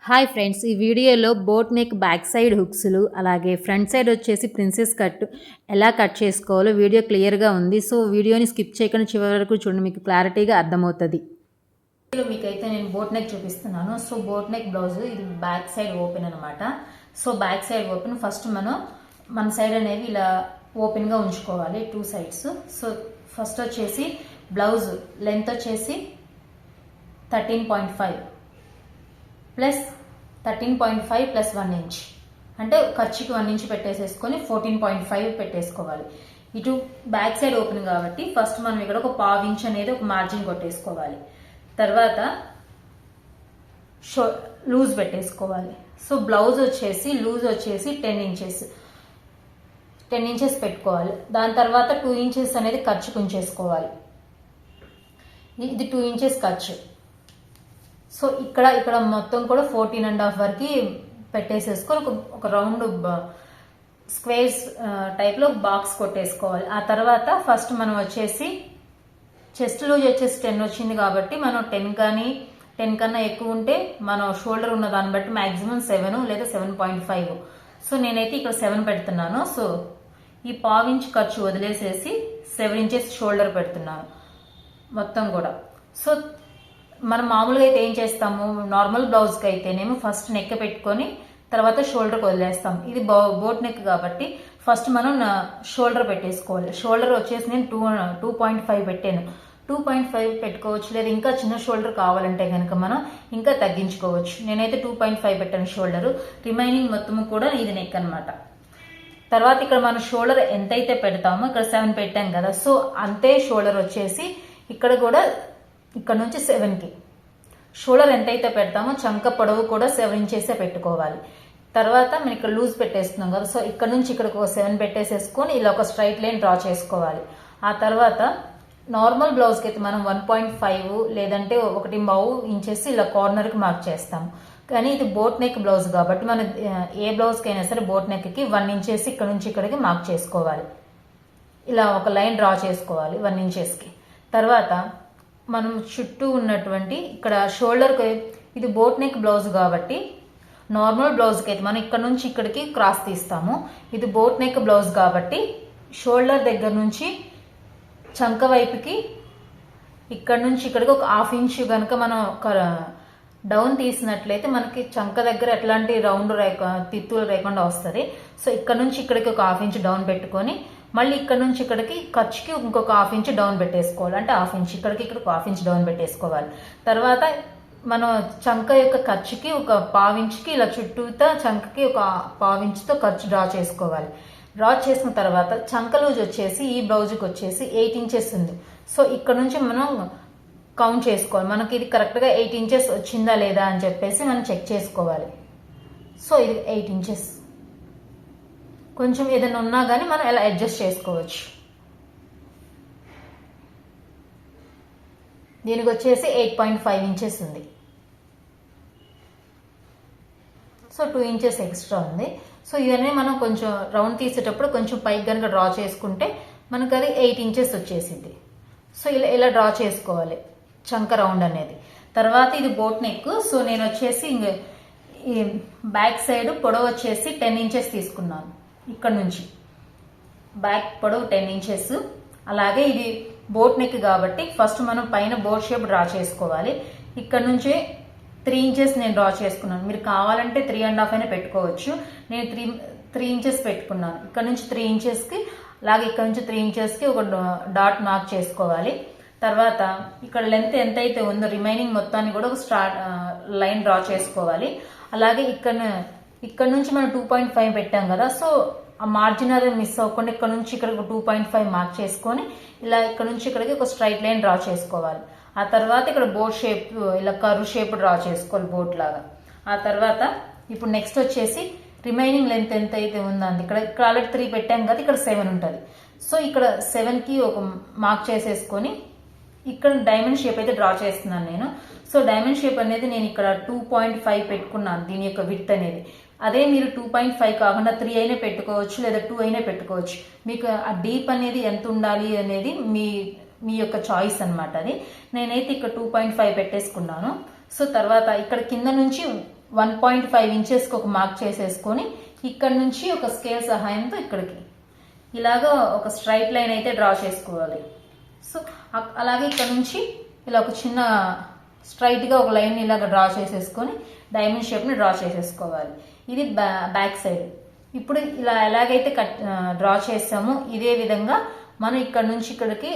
Hi friends, ఈ వీడియోలో boat neck back side హుక్స్లు అలాగే ఫ్రంట్ సైడ్ వచ్చేసి ప్రిన్సెస్ కట్ ఎలా కట్ చేసుకోవాలో వీడియో క్లియర్గా ఉంది. సో వీడియోని స్కిప్ చేయకుండా చివరి వరకు చూడండి, మీకు క్లారిటీగా అర్థమవుతుంది. మీకైతే నేను బోట్ నెక్ చూపిస్తున్నాను. సో బోట్ నెక్ బ్లౌజ్ ఇది బ్యాక్ సైడ్ ఓపెన్ అనమాట. So back side open first మన సైడ్ అనేవి ఇలా ఓపెన్గా ఉంచుకోవాలి, టూ సైడ్స్. సో ఫస్ట్ వచ్చేసి బ్లౌజ్ లెంత్ వచ్చేసి 13.5 ప్లస్ 13.5 ప్లస్ 1 ఇంచ్, అంటే ఖర్చుకి 1 ఇంచ్ పెట్టేసేసుకొని 14.5 పెట్టేసుకోవాలి. ఇటు బ్యాక్ సైడ్ ఓపెన్ కాబట్టి ఫస్ట్ మనం ఇక్కడ ఒక ½ ఇంచ్ అనేది ఒక మార్జిన్ కొట్టేసుకోవాలి. తర్వాత లూజ్ పెట్టేసుకోవాలి. సో బ్లౌజ్ వచ్చేసి లూజ్ వచ్చేసి 10 ఇంచెస్ పెట్టుకోవాలి. దాని తర్వాత 2 ఇంచెస్ అనేది ఖర్చుకు ఉంచేసుకోవాలి. ఇది 2 ఇంచెస్ ఖర్చు. సో ఇక్కడ మొత్తం కూడా 14.5 వరకు పెట్టేసేసుకొని ఒక రౌండ్ స్క్వేర్స్ టైప్లో బాక్స్ కొట్టేసుకోవాలి. ఆ తర్వాత ఫస్ట్ మనం వచ్చేసి చెస్ట్ లూజ్ వచ్చేసి 10 వచ్చింది కాబట్టి మనం 10 కన్నా ఎక్కువ ఉంటే మనం షోల్డర్ ఉన్న దాన్ని బట్టి మ్యాక్సిమం 7 లేదా 7.5. సో నేనైతే ఇక్కడ 7 పెడుతున్నాను. సో ఈ ½ ఇంచ్ ఖర్చు వదిలేసేసి 7 ఇంచెస్ షోల్డర్ పెడుతున్నాను మొత్తం కూడా. సో మనం మామూలుగా అయితే ఏం చేస్తాము, నార్మల్ బ్లౌజ్కి అయితేనేమో ఫస్ట్ నెక్ పెట్టుకొని తర్వాత షోల్డర్కి వదిలేస్తాం. ఇది బోట్ నెక్ కాబట్టి ఫస్ట్ మనం షోల్డర్ పెట్టేసుకోవాలి. షోల్డర్ వచ్చేసి నేను 2.5 పెట్టాను. 2.5 పెట్టుకోవచ్చు, లేదా ఇంకా చిన్న షోల్డర్ కావాలంటే కనుక మనం ఇంకా తగ్గించుకోవచ్చు. నేనైతే 2.5 పెట్టాను షోల్డరు. రిమైనింగ్ మొత్తము కూడా ఇది నెక్ అనమాట. తర్వాత ఇక్కడ మనం షోల్డర్ ఎంతైతే పెడతామో ఇక్కడ 7 పెట్టాం కదా, సో అంతే షోల్డర్ వచ్చేసి ఇక్కడ కూడా ఇక్కడ నుంచి 7కి షోల్డర్ ఎంతైతే పెడతామో చంక పొడవు కూడా 7 ఇంచెసే పెట్టుకోవాలి. తర్వాత మనం ఇక్కడ లూజ్ పెట్టేస్తున్నాం కదా, సో ఇక్కడ నుంచి ఇక్కడికి ఒక 7 పెట్టేసేసుకొని ఇలా ఒక స్ట్రైట్ లైన్ డ్రా చేసుకోవాలి. ఆ తర్వాత నార్మల్ బ్లౌజ్కి అయితే మనం 1.5 లేదంటే 1.5 ఇంచెస్ ఇలా కార్నర్కి మార్క్ చేస్తాము. కానీ ఇది బోట్ నెక్ బ్లౌజ్ కాబట్టి మనం ఏ బ్లౌజ్కి అయినా సరే బోట్ నెక్కి 1 ఇంచెస్ ఇక్కడ నుంచి ఇక్కడికి మార్క్ చేసుకోవాలి. ఇలా ఒక లైన్ డ్రా చేసుకోవాలి 1 ఇంచెస్కి. తర్వాత మనం చుట్టూ ఉన్నటువంటి ఇక్కడ షోల్డర్కి, ఇది బోట్ నెక్ బ్లౌజ్ కాబట్టి నార్మల్ బ్లౌజ్కి అయితే మనం ఇక్కడ నుంచి ఇక్కడికి క్రాస్ తీస్తాము. ఇది బోట్ నెక్ బ్లౌజ్ కాబట్టి షోల్డర్ దగ్గర నుంచి చంక వైపుకి ఇక్కడ నుంచి ఇక్కడికి ఒక ½ ఇంచ్ కనుక మనం డౌన్ తీసినట్లయితే మనకి చంక దగ్గర ఎట్లాంటి రౌండ్ తిత్తులు లేకుండా వస్తుంది. సో ఇక్కడ నుంచి ఇక్కడికి ఒక ½ ఇంచ్ డౌన్ పెట్టుకొని మళ్ళీ ఇక్కడ నుంచి ఇక్కడికి ఖర్చుకి ఇంకొక ½ ఇంచ్ డౌన్ పెట్టేసుకోవాలి. అంటే ½ ఇంచ్ ఇక్కడికి ½ ఇంచ్ డౌన్ పెట్టేసుకోవాలి. తర్వాత మనం చంక యొక్క ఖర్చుకి ఒక ½ ఇంచ్కి ఇలా చుట్టూతా చంకకి ఒక ½ ఇంచ్తో ఖర్చు డ్రా చేసుకోవాలి. డ్రా చేసిన తర్వాత చంక లూజ్ వచ్చేసి ఈ బ్లౌజ్కి వచ్చేసి 8 ఇంచెస్ ఉంది. సో ఇక్కడ నుంచి మనం కౌంట్ చేసుకోవాలి, మనకి ఇది కరెక్ట్గా 8 ఇంచెస్ వచ్చిందా లేదా అని చెప్పేసి మనం చెక్ చేసుకోవాలి. సో ఇది 8 ఇంచెస్. కొంచెం ఏదైనా ఉన్నా కానీ మనం ఎలా అడ్జస్ట్ చేసుకోవచ్చు. దీనికి వచ్చేసి 8.5 ఇంచెస్ ఉంది. సో 2 ఇంచెస్ ఎక్స్ట్రా ఉంది. సో ఇవన్నీ మనం కొంచెం రౌండ్ తీసేటప్పుడు కొంచెం పైకి కనుక డ్రా చేసుకుంటే మనకు అది 8 ఇంచెస్ వచ్చేసింది. సో ఇలా డ్రా చేసుకోవాలి చంక రౌండ్ అనేది. తర్వాత ఇది బోట్ నెక్. సో నేను వచ్చేసి ఈ బ్యాక్ సైడ్ పొడవు వచ్చేసి 10 ఇంచెస్ తీసుకున్నాను. ఇక్కడ నుంచి బ్యాక్ పొడవు 10 ఇంచెస్. అలాగే ఇది బోట్ నెక్ కాబట్టి ఫస్ట్ మనం పైన బోట్ షేప్ డ్రా చేసుకోవాలి. ఇక్కడ నుంచి 3 ఇంచెస్ నేను డ్రా చేసుకున్నాను. మీరు కావాలంటే 3.5 అయినా పెట్టుకోవచ్చు. నేను 3 ఇంచెస్ పెట్టుకున్నాను. ఇక్కడ నుంచి 3 ఇంచెస్కి, అలాగే ఇక్కడ నుంచి 3 ఇంచెస్కి ఒక డాట్ మార్క్ చేసుకోవాలి. తర్వాత ఇక్కడ లెంత్ ఎంతైతే ఉందో రిమైనింగ్ మొత్తాన్ని కూడా ఒక లైన్ డ్రా చేసుకోవాలి. అలాగే ఇక్కడ నుంచి మనం 2.5 పెట్టాం కదా, సో ఆ మార్జిన్ అనేది మిస్ అవ్వకుండా ఇక్కడ నుంచి ఇక్కడికి 2.5 మార్క్ చేసుకొని ఇలా ఇక్కడ నుంచి ఇక్కడికి ఒక స్ట్రైట్ లైన్ డ్రా చేసుకోవాలి. ఆ తర్వాత ఇక్కడ బోట్ షేప్ ఇలా కర్వ్ షేప్ డ్రా చేసుకోవాలి బోట్ లాగా. ఆ తర్వాత ఇప్పుడు నెక్స్ట్ వచ్చేసి రిమైనింగ్ లెంత్ ఎంత అయితే ఉందో ఇక్కడ ఆల్రెడీ 3 పెట్టాం కదా, ఇక్కడ 7 ఉంటుంది. సో ఇక్కడ 7కి ఒక మార్క్ చేసేసుకొని ఇక్కడ డైమండ్ షేప్ అయితే డ్రా చేస్తున్నాను నేను. సో డైమండ్ షేప్ అనేది నేను ఇక్కడ 2.5 పెట్టుకున్నాను దీని యొక్క విడ్త్ అనేది. అదే మీరు 2.5 కాకుండా 3 అయినా పెట్టుకోవచ్చు, లేదా 2 అయినా పెట్టుకోవచ్చు. మీకు ఆ డీప్ అనేది ఎంత ఉండాలి అనేది మీ యొక్క చాయిస్ అనమాట. అది నేనైతే ఇక్కడ 2.5 పెట్టేసుకున్నాను. సో తర్వాత ఇక్కడ కింద నుంచి 1.5 ఇంచెస్కి ఒక మార్క్ చేసేసుకొని ఇక్కడ నుంచి ఒక స్కేల్ సహాయంతో ఇక్కడికి ఇలాగ ఒక స్ట్రైట్ లైన్ అయితే డ్రా చేసుకోవాలి. సో అలాగే ఇక్కడ నుంచి ఇలా ఒక చిన్న స్ట్రైట్గా ఒక లైన్ ఇలాగ డ్రా చేసేసుకొని డైమండ్ షేప్ని డ్రా చేసేసుకోవాలి. ఇది బ్యాక్ సైడ్. ఇప్పుడు ఇలా ఎలాగైతే డ్రా చేసామో ఇదే విధంగా మనం ఇక్కడ నుంచి ఇక్కడికి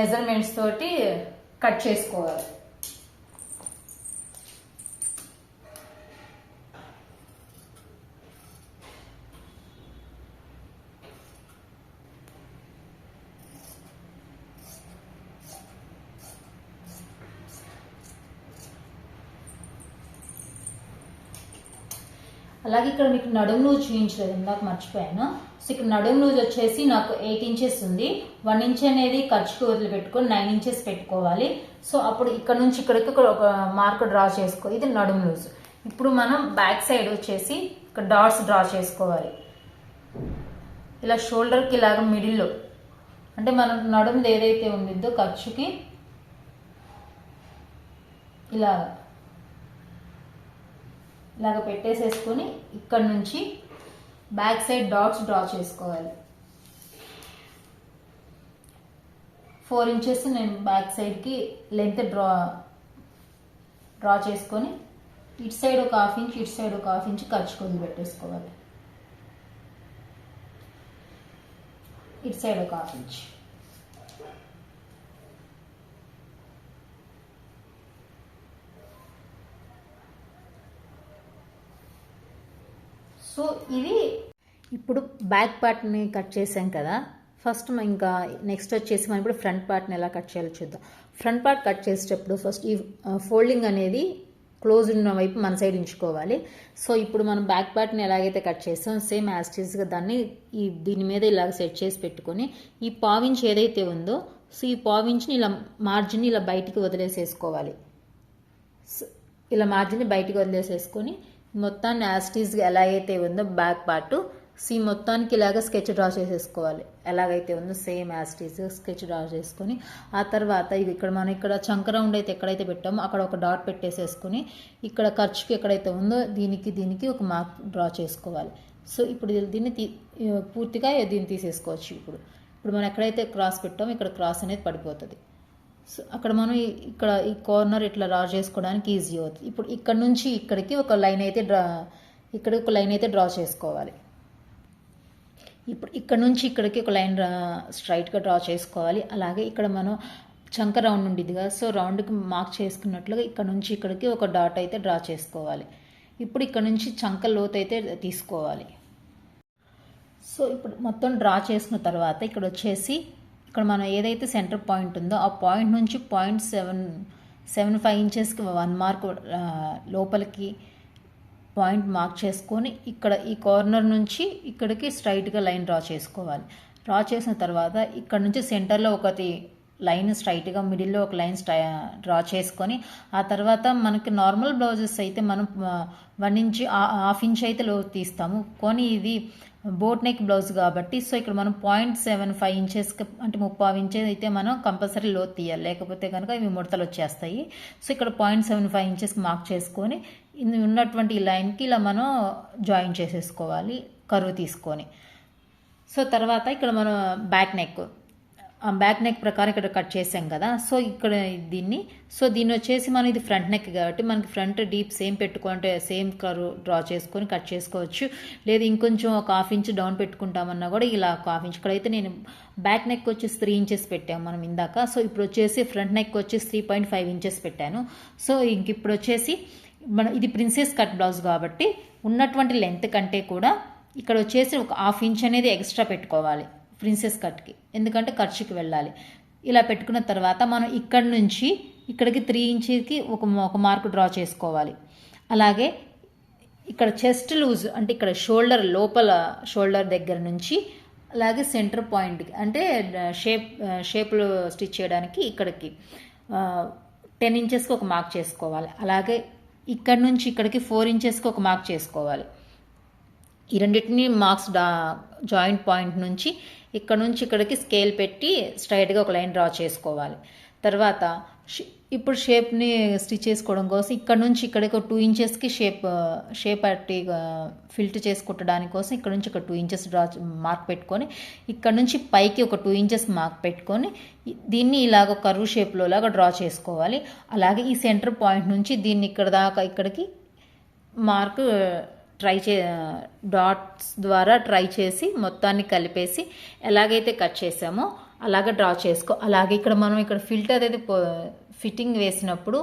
మెజర్మెంట్స్ తోటి కట్ చేసుకోవాలి. అలాగే ఇక్కడ మీకు నడుము లూజ్ చూపించలేదు, ఇందాక మర్చిపోయాను. సో ఇక్కడ నడుము లూజ్ వచ్చేసి నాకు 8 ఇంచెస్ ఉంది. 1 ఇంచ్ అనేది ఖర్చుకి వదిలిపెట్టుకొని 9 ఇంచెస్ పెట్టుకోవాలి. సో అప్పుడు ఇక్కడ నుంచి ఇక్కడికి ఒక మార్క్ డ్రా చేసుకో. ఇది నడుము లూజ్. ఇప్పుడు మనం బ్యాక్ సైడ్ వచ్చేసి ఇక్కడ డాట్స్ డ్రా చేసుకోవాలి. ఇలా షోల్డర్కి ఇలాగ మిడిల్లో, అంటే మనం నడుముది ఏదైతే ఉండిద్దో ఖర్చుకి ఇలాగ పెట్టేసేసుకొని ఇక్కడ నుంచి బ్యాక్ సైడ్ డాట్స్ డ్రా చేసుకోవాలి. 4 ఇంచెస్ నేను బ్యాక్ సైడ్కి లెంత్ డ్రా చేసుకొని ఇటు సైడ్ ఒక 1/2 ఇంచ్, ఇటు సైడ్ ఒక 1/2 ఇంచ్ ఖర్చుకు వదిలిపెట్టేసుకోవాలి. ఇటు సైడ్ ఒక 1/2 ఇంచ్. సో ఇది ఇప్పుడు బ్యాక్ పార్ట్ని కట్ చేసాం కదా. ఫస్ట్ ఇంకా నెక్స్ట్ వచ్చేసి మనం ఇప్పుడు ఫ్రంట్ పార్ట్ని ఎలా కట్ చేయాలో చూద్దాం. ఫ్రంట్ పార్ట్ కట్ చేసేటప్పుడు ఫస్ట్ ఈ ఫోల్డింగ్ అనేది క్లోజ్ ఉన్న వైపు మన సైడ్ ఉంచుకోవాలి. సో ఇప్పుడు మనం బ్యాక్ పార్ట్ని ఎలాగైతే కట్ చేస్తాం సేమ్ యాస్టీస్గా దాన్ని దీని మీద ఇలాగ సెట్ చేసి పెట్టుకొని ఈ పావించ్ ఏదైతే ఉందో సో ఈ పావించ్ని ఇలా మార్జిన్ని ఇలా బయటికి వదిలేసేసుకోవాలి. ఇలా మార్జిన్ని బయటికి వదిలేసేసుకొని మొత్తాన్ని యాస్టీస్గా ఎలాగైతే ఉందో బ్యాక్ పార్ట్ మొత్తానికి ఇలాగ స్కెచ్ డ్రా చేసేసుకోవాలి. ఎలాగైతే ఉందో సేమ్ యాస్టీస్గా స్కెచ్ డ్రా చేసుకొని ఆ తర్వాత ఇది ఇక్కడ చంక రౌండ్ అయితే ఎక్కడైతే పెట్టామో అక్కడ ఒక డాట్ పెట్టేసేసుకొని ఇక్కడ ఖర్చుకి ఎక్కడైతే ఉందో దీనికి ఒక మార్క్ డ్రా చేసుకోవాలి. సో ఇప్పుడు దీన్ని పూర్తిగా దీన్ని తీసేసుకోవచ్చు. ఇప్పుడు మనం ఎక్కడైతే క్రాస్ పెట్టామో ఇక్కడ క్రాస్ అనేది పడిపోతుంది. సో అక్కడ మనం ఇక్కడ ఈ కార్నర్ ఇట్లా డ్రా చేసుకోవడానికి ఈజీ అవుతుంది. ఇప్పుడు ఇక్కడ నుంచి ఇక్కడికి ఒక లైన్ అయితే డ్రా చేసుకోవాలి. ఇప్పుడు ఇక్కడ నుంచి ఇక్కడికి ఒక లైన్ స్ట్రైట్గా డ్రా చేసుకోవాలి. అలాగే ఇక్కడ మనం చంక రౌండ్ ఉండిద్ది కదా, సో రౌండ్కి మార్క్ చేసుకున్నట్లుగా ఇక్కడ నుంచి ఇక్కడికి ఒక డాట్ అయితే డ్రా చేసుకోవాలి. ఇప్పుడు ఇక్కడ నుంచి చంక లోతు అయితే తీసుకోవాలి. సో ఇప్పుడు మొత్తం డ్రా చేసుకున్న తర్వాత ఇక్కడ వచ్చేసి ఇక్కడ మనం ఏదైతే సెంటర్ పాయింట్ ఉందో ఆ పాయింట్ నుంచి 0.75 ఇంచెస్కి 1 మార్క్ లోపలికి పాయింట్ మార్క్ చేసుకొని ఇక్కడ ఈ కార్నర్ నుంచి ఇక్కడికి స్ట్రైట్గా లైన్ డ్రా చేసుకోవాలి. డ్రా చేసిన తర్వాత ఇక్కడ నుంచి సెంటర్లో ఒకటి లైన్ స్ట్రైట్గా మిడిల్లో ఒక లైన్ డ్రా చేసుకొని ఆ తర్వాత మనకి నార్మల్ బ్లౌజెస్ అయితే మనం 1 ఇంచ్ 1/2 ఇంచ్ అయితే లోతు తీస్తాము. కానీ ఇది బోట్ నెక్ బ్లౌజ్ కాబట్టి సో ఇక్కడ మనం 0.75 ఇంచెస్కి అంటే 30 ఇంచెస్ అయితే మనం కంపల్సరీ లోతు తీయాలి, లేకపోతే కనుక ఇవి ముడతలు వచ్చేస్తాయి. సో ఇక్కడ 0.75 ఇంచెస్కి మార్క్ చేసుకొని ఉన్నటువంటి ఈ లైన్కి ఇలా మనం జాయిన్ చేసేసుకోవాలి కరువు తీసుకొని. సో తర్వాత ఇక్కడ మనం బ్యాక్ నెక్ ప్రకారం ఇక్కడ కట్ చేసాం కదా. సో ఇక్కడ దీన్ని వచ్చేసి మనం ఇది ఫ్రంట్ నెక్ కాబట్టి మనకి ఫ్రంట్ డీప్ సేమ్ పెట్టుకుంటే సేమ్ కర్వ్ డ్రా చేసుకొని కట్ చేసుకోవచ్చు. లేదు ఇంకొంచెం ఒక 1/2 ఇంచ్ డౌన్ పెట్టుకుంటామన్నా కూడా ఇలా 1/2 ఇంచ్. ఇక్కడైతే నేను బ్యాక్ నెక్ వచ్చేసి 3 ఇంచెస్ పెట్టాము మనం ఇందాక. సో ఇప్పుడు వచ్చేసి ఫ్రంట్ నెక్ వచ్చేసి 3.5 ఇంచెస్ పెట్టాను. సో ఇంక ఇప్పుడు వచ్చేసి ఇది ప్రిన్సెస్ కట్ బ్లౌజ్ కాబట్టి ఉన్నటువంటి లెంత్ కంటే కూడా ఇక్కడ వచ్చేసి ఒక 1/2 ఇంచ్ అనేది ఎక్స్ట్రా పెట్టుకోవాలి ప్రిన్సెస్ కట్కి, ఎందుకంటే ఖర్చుకి వెళ్ళాలి. ఇలా పెట్టుకున్న తర్వాత మనం ఇక్కడ నుంచి ఇక్కడికి 3 ఇంచ్కి ఒక మార్క్ డ్రా చేసుకోవాలి. అలాగే ఇక్కడ చెస్ట్ లూజ్ అంటే ఇక్కడ షోల్డర్ దగ్గర నుంచి అలాగే సెంటర్ పాయింట్కి అంటే షేప్లో స్టిచ్ చేయడానికి ఇక్కడికి 10 ఇంచెస్కి ఒక మార్క్ చేసుకోవాలి. అలాగే ఇక్కడ నుంచి ఇక్కడికి 4 ఇంచెస్కి ఒక మార్క్ చేసుకోవాలి. ఈ రెండింటిని మార్క్స్ జాయింట్ పాయింట్ నుంచి ఇక్కడ నుంచి ఇక్కడికి స్కేల్ పెట్టి స్ట్రైట్గా ఒక లైన్ డ్రా చేసుకోవాలి. తర్వాత ఇప్పుడు షేప్ని స్టిచ్ చేసుకోవడం కోసం ఇక్కడ నుంచి ఇక్కడికి ఒక 2 ఇంచెస్కి షేప్ అట్టి ఫిల్ట్ చేసి కుట్టడానికి కోసం ఇక్కడ నుంచి ఒక 2 ఇంచెస్ మార్క్ పెట్టుకొని ఇక్కడ నుంచి పైకి ఒక 2 ఇంచెస్ మార్క్ పెట్టుకొని దీన్ని ఇలాగ కర్వ్ షేప్లో లాగా డ్రా చేసుకోవాలి. అలాగే ఈ సెంటర్ పాయింట్ నుంచి దీన్ని ఇక్కడ దాకా ఇక్కడికి మార్క్ డాట్స్ ద్వారా ట్రై చేసి మొత్తాన్ని కలిపేసి ఎలాగైతే కట్ చేసామో అలాగే డ్రా చేసుకో. అలాగే ఇక్కడ మనం ఇక్కడ ఫిల్టర్ అనేది ఫిట్టింగ్ వేసినప్పుడు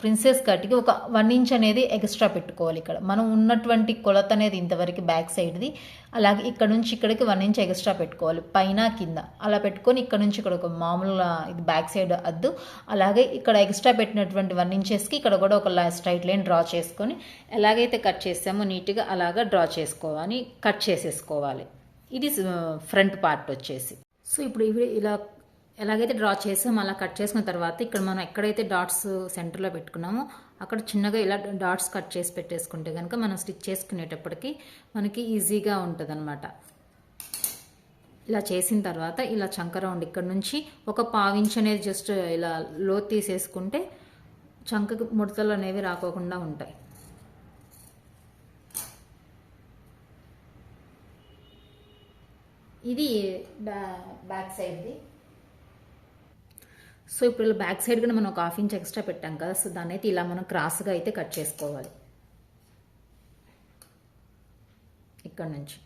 ప్రిన్సెస్ కట్కి ఒక 1 ఇంచ్ అనేది ఎక్స్ట్రా పెట్టుకోవాలి. ఇక్కడ మనం ఉన్నటువంటి కొలత అనేది ఇంతవరకు బ్యాక్ సైడ్ది. అలాగే ఇక్కడ నుంచి ఇక్కడికి 1 ఇంచ్ ఎక్స్ట్రా పెట్టుకోవాలి పైన కింద. అలా పెట్టుకొని ఇక్కడ నుంచి ఇక్కడ ఒక మామూలుగా ఇది బ్యాక్ సైడ్ అద్దు. అలాగే ఇక్కడ ఎక్స్ట్రా పెట్టినటువంటి 1 ఇంచెస్కి ఇక్కడ కూడా ఒక స్ట్రైట్ లైన్ డ్రా చేసుకొని ఎలాగైతే కట్ చేసామో నీట్గా అలాగా డ్రా చేసుకోవాలి, కట్ చేసేసుకోవాలి. ఇది ఫ్రంట్ పార్ట్ వచ్చేసి. సో ఇప్పుడు ఇవి ఇలా ఎలాగైతే డ్రా చేసామో అలా కట్ చేసుకున్న తర్వాత ఇక్కడ మనం ఎక్కడైతే డాట్స్ సెంటర్లో పెట్టుకున్నామో అక్కడ చిన్నగా ఇలా డాట్స్ కట్ చేసి పెట్టేసుకుంటే కనుక మనం స్టిచ్ చేసుకునేటప్పటికి మనకి ఈజీగా ఉంటుంది అనమాట. ఇలా చేసిన తర్వాత ఇలా చంక రౌండ్ ఇక్కడ నుంచి ఒక 1/2 ఇంచ్ అనేది జస్ట్ ఇలా లో తీసేసుకుంటే చంకకి ముడతలు అనేవి రాకోకుండా ఉంటాయి. ఇది బ్యాక్ సైడ్ది. సో ఇప్పుడు ఇలా బ్యాక్ సైడ్ కూడా మనం ఒక 1/2 ఇంచ్ ఎక్స్ట్రా పెట్టాం కదా, సో దాన్ని అయితే ఇలా మనం క్రాస్గా అయితే కట్ చేసుకోవాలి ఇక్కడ నుంచి.